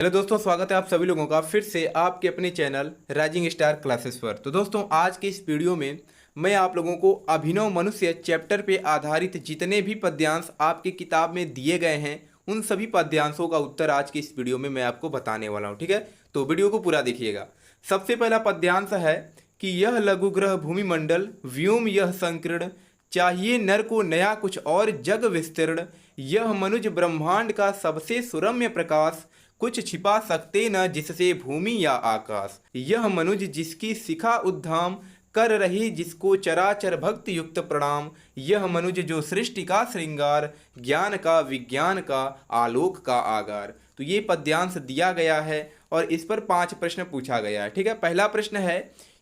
Hello दोस्तों, स्वागत है आप सभी लोगों का फिर से आपके अपने चैनल राइजिंग स्टार क्लासेस पर। तो दोस्तों, आज के इस वीडियो में मैं आप लोगों को अभिनव मनुष्य चैप्टर पे आधारित जितने भी पद्यांश आपकी किताब में दिए गए हैं उन सभी पद्यांशों का उत्तर आज की इस वीडियो में मैं आपको बताने वाला हूँ। ठीक है, तो वीडियो को पूरा देखिएगा। सबसे पहला पद्यांश है कि यह लघु ग्रह भूमिमंडल व्योम यह संकीर्ण, चाहिए नर को नया कुछ और जग विस्तीर्ण, यह मनुज ब्रह्मांड का सबसे सुरम्य प्रकाश, कुछ छिपा सकते न जिससे भूमि या आकाश, यह मनुज जिसकी शिखा उद्धाम, कर रही जिसको चराचर भक्ति युक्त प्रणाम, यह मनुज जो सृष्टि का श्रृंगार, ज्ञान का विज्ञान का आलोक का आगार। तो ये पद्यांश दिया गया है और इस पर 5 प्रश्न पूछा गया है। ठीक है, पहला प्रश्न है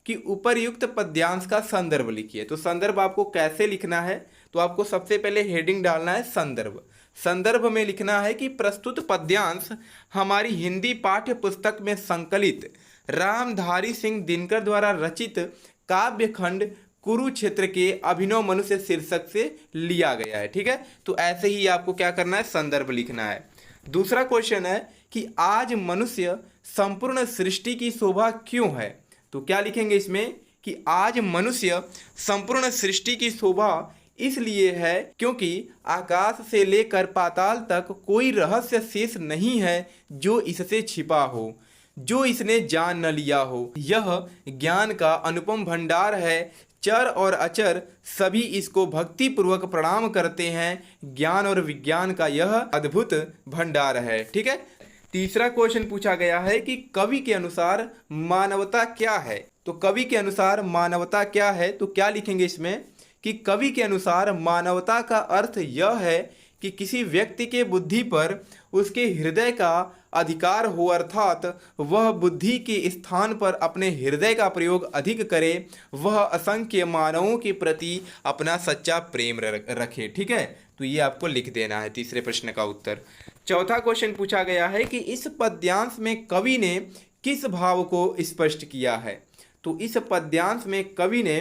कि उपर्युक्त पद्यांश का संदर्भ लिखिए। तो संदर्भ आपको कैसे लिखना है, तो आपको सबसे पहले हेडिंग डालना है संदर्भ। संदर्भ में लिखना है कि प्रस्तुत पद्यांश हमारी हिंदी पाठ्य पुस्तक में संकलित रामधारी सिंह दिनकर द्वारा रचित काव्य खंड कुरुक्षेत्र के अभिनव मनुष्य शीर्षक से लिया गया है। ठीक है, तो ऐसे ही आपको क्या करना है, संदर्भ लिखना है। दूसरा क्वेश्चन है कि आज मनुष्य संपूर्ण सृष्टि की शोभा क्यों है। तो क्या लिखेंगे इसमें कि आज मनुष्य संपूर्ण सृष्टि की शोभा इसलिए है क्योंकि आकाश से लेकर पाताल तक कोई रहस्य शेष नहीं है जो इससे छिपा हो, जो इसने जान न लिया हो। यह ज्ञान का अनुपम भंडार है, चर और अचर सभी इसको भक्ति पूर्वक प्रणाम करते हैं। ज्ञान और विज्ञान का यह अद्भुत भंडार है। ठीक है, तीसरा क्वेश्चन पूछा गया है कि कवि के अनुसार मानवता क्या है। तो कवि के अनुसार मानवता क्या है, तो क्या लिखेंगे इसमें कि कवि के अनुसार मानवता का अर्थ यह है कि किसी व्यक्ति के बुद्धि पर उसके हृदय का अधिकार हो, अर्थात वह बुद्धि के स्थान पर अपने हृदय का प्रयोग अधिक करे, वह असंख्य मानवों के प्रति अपना सच्चा प्रेम रखे। ठीक है, तो ये आपको लिख देना है तीसरे प्रश्न का उत्तर। चौथा क्वेश्चन पूछा गया है कि इस पद्यांश में कवि ने किस भाव को स्पष्ट किया है। तो इस पद्यांश में कवि ने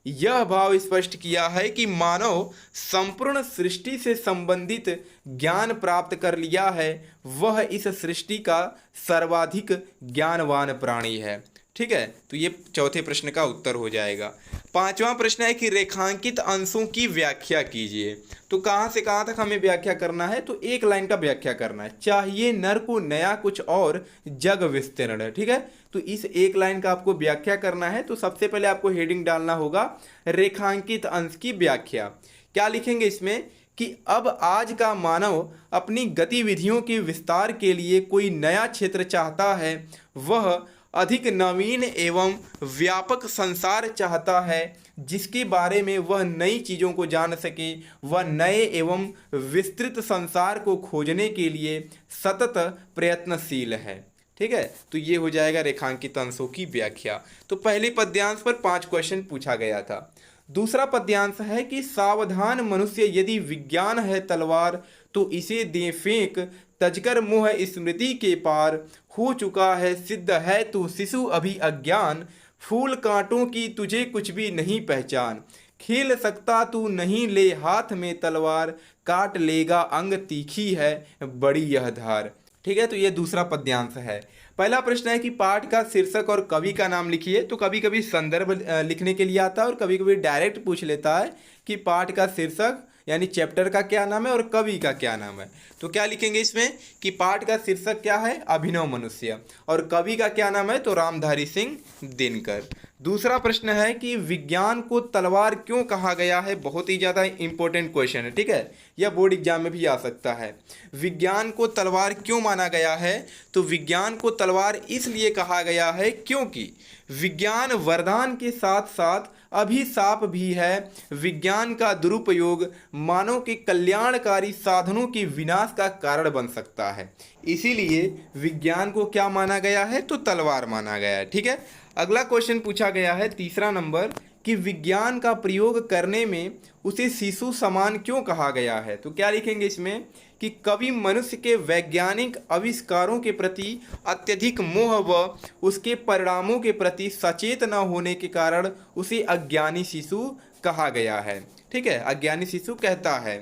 यह भाव स्पष्ट किया है कि मानव संपूर्ण सृष्टि से संबंधित ज्ञान प्राप्त कर लिया है, वह इस सृष्टि का सर्वाधिक ज्ञानवान प्राणी है। ठीक है, तो ये चौथे प्रश्न का उत्तर हो जाएगा। पांचवा प्रश्न है कि रेखांकित अंशों की व्याख्या कीजिए। तो कहाँ से कहाँ तक हमें व्याख्या करना है, तो एक लाइन का व्याख्या करना है, चाहिए नर को नया कुछ और जग विस्तीर्ण। ठीक है, तो इस एक लाइन का आपको व्याख्या करना है। तो सबसे पहले आपको हेडिंग डालना होगा रेखांकित अंश की व्याख्या। क्या लिखेंगे इसमें कि अब आज का मानव अपनी गतिविधियों के विस्तार के लिए कोई नया क्षेत्र चाहता है, वह अधिक नवीन एवं व्यापक संसार चाहता है जिसके बारे में वह नई चीज़ों को जान सके, वह नए एवं विस्तृत संसार को खोजने के लिए सतत प्रयत्नशील है। ठीक है, तो ये हो जाएगा रेखांकित अंशों की व्याख्या। तो पहले पद्यांश पर 5 क्वेश्चन पूछा गया था। दूसरा पद्यांश है कि सावधान मनुष्य यदि विज्ञान है तलवार, तो इसे दे फेंक तजकर मोह स्मृति के पार, हो चुका है सिद्ध है तू शिशु अभी अज्ञान, फूल कांटों की तुझे कुछ भी नहीं पहचान, खेल सकता तू नहीं ले हाथ में तलवार, काट लेगा अंग तीखी है बड़ी यह धार। ठीक है, तो ये दूसरा पद्यांश है। पहला प्रश्न है कि पाठ का शीर्षक और कवि का नाम लिखिए। तो कभी कभी संदर्भ लिखने के लिए आता है और कभी कभी डायरेक्ट पूछ लेता है कि पाठ का शीर्षक यानी चैप्टर का क्या नाम है और कवि का क्या नाम है। तो क्या लिखेंगे इसमें कि पाठ का शीर्षक क्या है, अभिनव मनुष्य, और कवि का क्या नाम है, तो रामधारी सिंह दिनकर। दूसरा प्रश्न है कि विज्ञान को तलवार क्यों कहा गया है। बहुत ही ज़्यादा इंपॉर्टेंट क्वेश्चन है। ठीक है, यह बोर्ड एग्जाम में भी आ सकता है। विज्ञान को तलवार क्यों माना गया है, तो विज्ञान को तलवार इसलिए कहा गया है क्योंकि विज्ञान वरदान के साथ साथ अभिशाप भी है। विज्ञान का दुरुपयोग मानव के कल्याणकारी साधनों के विनाश का कारण बन सकता है, इसीलिए विज्ञान को क्या माना गया है, तो तलवार माना गया है। ठीक है, अगला क्वेश्चन पूछा गया है तीसरा नंबर कि विज्ञान का प्रयोग करने में उसे शिशु समान क्यों कहा गया है। तो क्या लिखेंगे इसमें कि कवि मनुष्य के वैज्ञानिक आविष्कारों के प्रति अत्यधिक मोह व उसके परिणामों के प्रति सचेत न होने के कारण उसे अज्ञानी शिशु कहा गया है। ठीक है, अज्ञानी शिशु कहता है।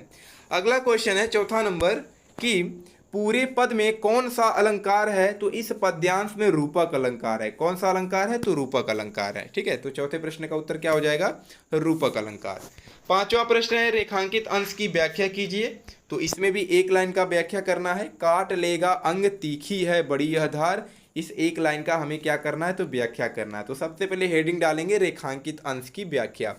अगला क्वेश्चन है चौथा नंबर कि पूरे पद में कौन सा अलंकार है? तो इस पद्यांश में रूपक अलंकार है। कौन सा अलंकार है? तो रूपक अलंकार है। ठीक है, तो चौथे प्रश्न का उत्तर क्या हो जाएगा? रूपक अलंकार। पांचवा प्रश्न है रेखांकित अंश की व्याख्या कीजिए। तो इसमें भी एक लाइन का व्याख्या करना है। काट लेगा अंग तीखी है बड़ी यह धार। इस एक लाइन का हमें क्या करना है? तो व्याख्या करना है। तो सबसे पहले हेडिंग डालेंगे रेखांकित अंश की व्याख्या।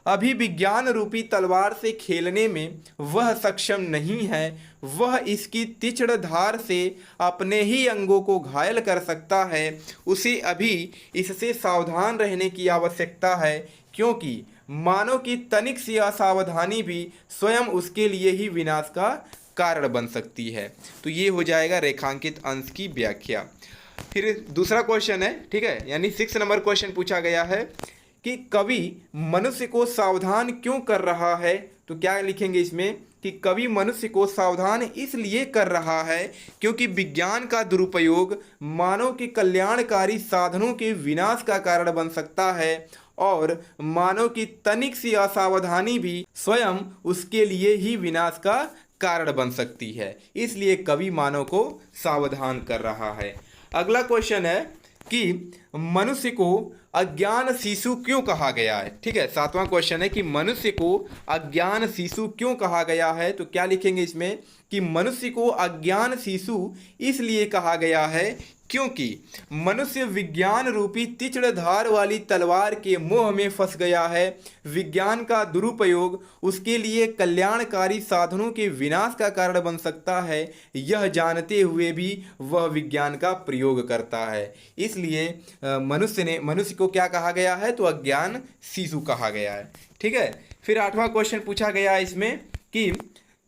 अभी विज्ञान रूपी तलवार से खेलने में वह सक्षम नहीं है, वह इसकी तीक्ष्ण धार से अपने ही अंगों को घायल कर सकता है। उसे अभी इससे सावधान रहने की आवश्यकता है, क्योंकि मानव की तनिक सी असावधानी भी स्वयं उसके लिए ही विनाश का कारण बन सकती है। तो ये हो जाएगा रेखांकित अंश की व्याख्या। फिर दूसरा क्वेश्चन है, ठीक है, यानी 6 नंबर क्वेश्चन पूछा गया है कि कवि मनुष्य को सावधान क्यों कर रहा है? तो क्या लिखेंगे इसमें कि कवि मनुष्य को सावधान इसलिए कर रहा है क्योंकि विज्ञान का दुरुपयोग मानव के कल्याणकारी साधनों के विनाश का कारण बन सकता है और मानव की तनिक सी असावधानी भी स्वयं उसके लिए ही विनाश का कारण बन सकती है। इसलिए कवि मानव को सावधान कर रहा है। अगला क्वेश्चन है कि मनुष्य को अज्ञान शिशु क्यों कहा गया है? ठीक है, 7वां क्वेश्चन है कि मनुष्य को अज्ञान शिशु क्यों कहा गया है? तो क्या लिखेंगे इसमें कि मनुष्य को अज्ञान शिशु इसलिए कहा गया है क्योंकि मनुष्य विज्ञान रूपी तीक्ष्ण धार वाली तलवार के मोह में फंस गया है। विज्ञान का दुरुपयोग उसके लिए कल्याणकारी साधनों के विनाश का कारण बन सकता है, यह जानते हुए भी वह विज्ञान का प्रयोग करता है। इसलिए मनुष्य को क्या कहा गया है? तो अज्ञान शिशु कहा गया है। ठीक है, फिर 8वां क्वेश्चन पूछा गया है इसमें कि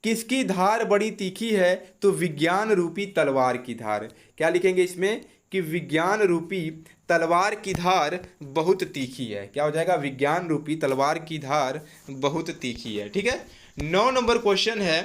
किसकी धार बड़ी तीखी है? तो विज्ञान रूपी तलवार की धार। क्या लिखेंगे इसमें कि विज्ञान रूपी तलवार की धार बहुत तीखी है। क्या हो जाएगा? विज्ञान रूपी तलवार की धार बहुत तीखी है। ठीक है, 9 नंबर क्वेश्चन है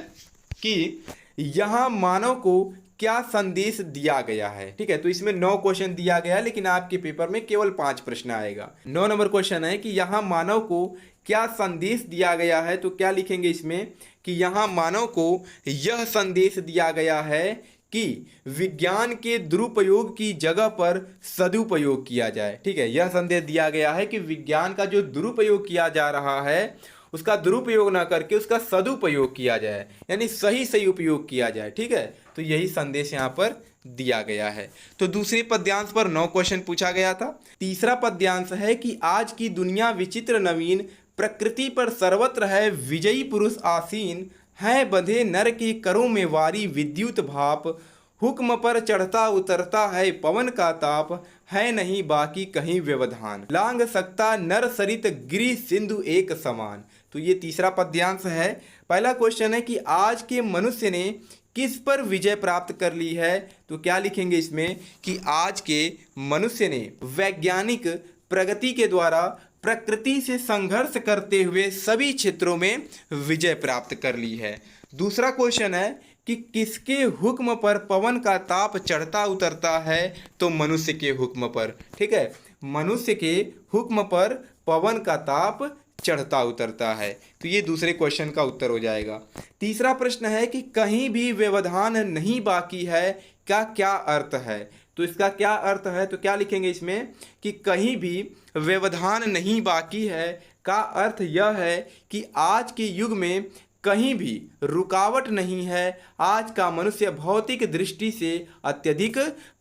कि यहाँ मानव को क्या संदेश दिया गया है? ठीक है, तो इसमें 9 क्वेश्चन दिया गया है, लेकिन आपके पेपर में केवल 5 प्रश्न आएगा। 9 नंबर क्वेश्चन है कि यहाँ मानव को क्या संदेश दिया गया है? तो क्या लिखेंगे इसमें कि यहाँ मानव को यह संदेश दिया गया है कि विज्ञान के दुरुपयोग की जगह पर सदुपयोग किया जाए। ठीक है, यह संदेश दिया गया है कि विज्ञान का जो दुरुपयोग किया जा रहा है उसका दुरुपयोग ना करके उसका सदुपयोग किया जाए, यानी सही उपयोग किया जाए। ठीक है, तो यही संदेश यहाँ पर दिया गया है। तो दूसरे पद्यांश पर 9 क्वेश्चन पूछा गया था। तीसरा पद्यांश है कि आज की दुनिया विचित्र नवीन, प्रकृति पर सर्वत्र है विजयी पुरुष आसीन, है बंधे नर की करों में वारी विद्युत भाप, हुक्म पर चढ़ता उतरता है पवन का ताप, है नहीं बाकी कहीं व्यवधान, लांग सकता नर सरित गिरि सिंधु एक समान। तो ये तीसरा पद्यांश है। पहला क्वेश्चन है कि आज के मनुष्य ने किस पर विजय प्राप्त कर ली है? तो क्या लिखेंगे इसमें कि आज के मनुष्य ने वैज्ञानिक प्रगति के द्वारा प्रकृति से संघर्ष करते हुए सभी क्षेत्रों में विजय प्राप्त कर ली है। दूसरा क्वेश्चन है कि किसके हुक्म पर पवन का ताप चढ़ता उतरता है? तो मनुष्य के हुक्म पर। ठीक है, मनुष्य के हुक्म पर पवन का ताप चढ़ता उतरता है। तो ये दूसरे क्वेश्चन का उत्तर हो जाएगा। तीसरा प्रश्न है कि कहीं भी व्यवधान नहीं बाकी है का क्या अर्थ है? तो इसका क्या अर्थ है? तो क्या लिखेंगे इसमें कि कहीं भी व्यवधान नहीं बाकी है का अर्थ यह है कि आज के युग में कहीं भी रुकावट नहीं है। आज का मनुष्य भौतिक दृष्टि से अत्यधिक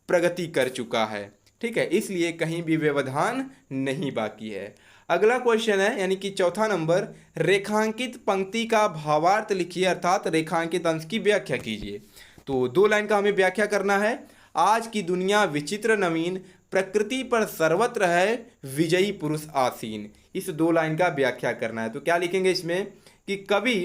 प्रगति कर चुका है। ठीक है, इसलिए कहीं भी व्यवधान नहीं बाकी है। अगला क्वेश्चन है यानी कि चौथा नंबर, रेखांकित पंक्ति का भावार्थ लिखिए, अर्थात रेखांकित अंश की व्याख्या कीजिए। तो 2 लाइन का हमें व्याख्या करना है। आज की दुनिया विचित्र नवीन, प्रकृति पर सर्वत्र है विजयी पुरुष आसीन। इस 2 लाइन का व्याख्या करना है। तो क्या लिखेंगे इसमें कि कवि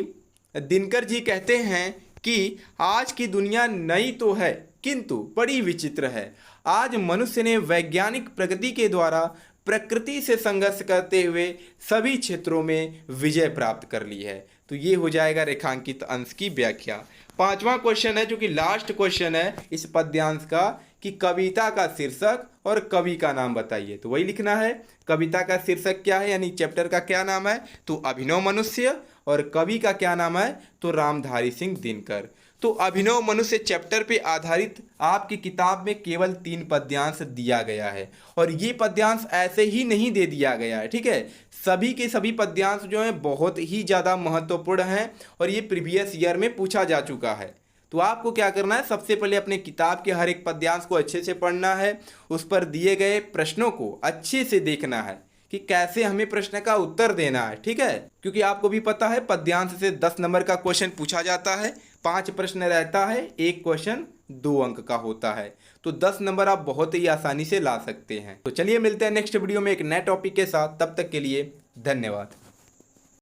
दिनकर जी कहते हैं कि आज की दुनिया नई तो है किंतु बड़ी विचित्र है। आज मनुष्य ने वैज्ञानिक प्रगति के द्वारा प्रकृति से संघर्ष करते हुए सभी क्षेत्रों में विजय प्राप्त कर ली है। तो ये हो जाएगा रेखांकित अंश की व्याख्या। 5वां क्वेश्चन है जो कि लास्ट क्वेश्चन है इस पद्यांश का कि कविता का शीर्षक और कवि का नाम बताइए। तो वही लिखना है। कविता का शीर्षक क्या है यानी चैप्टर का क्या नाम है? तो अभिनव मनुष्य। और कवि का क्या नाम है? तो रामधारी सिंह दिनकर। तो अभिनव मनुष्य चैप्टर पे आधारित आपकी किताब में केवल 3 पद्यांश दिया गया है और ये पद्यांश ऐसे ही नहीं दे दिया गया है, ठीक है। सभी के सभी पद्यांश जो हैं बहुत ही ज़्यादा महत्वपूर्ण हैं और ये प्रीवियस ईयर में पूछा जा चुका है। तो आपको क्या करना है, सबसे पहले अपने किताब के हर एक पद्यांश को अच्छे से पढ़ना है, उस पर दिए गए प्रश्नों को अच्छे से देखना है कि कैसे हमें प्रश्न का उत्तर देना है, ठीक है। क्योंकि आपको भी पता है पद्यांश से 10 नंबर का क्वेश्चन पूछा जाता है, 5 प्रश्न रहता है, एक क्वेश्चन 2 अंक का होता है, तो 10 नंबर आप बहुत ही आसानी से ला सकते हैं। तो चलिए मिलते हैं नेक्स्ट वीडियो में एक नए टॉपिक के साथ, तब तक के लिए धन्यवाद।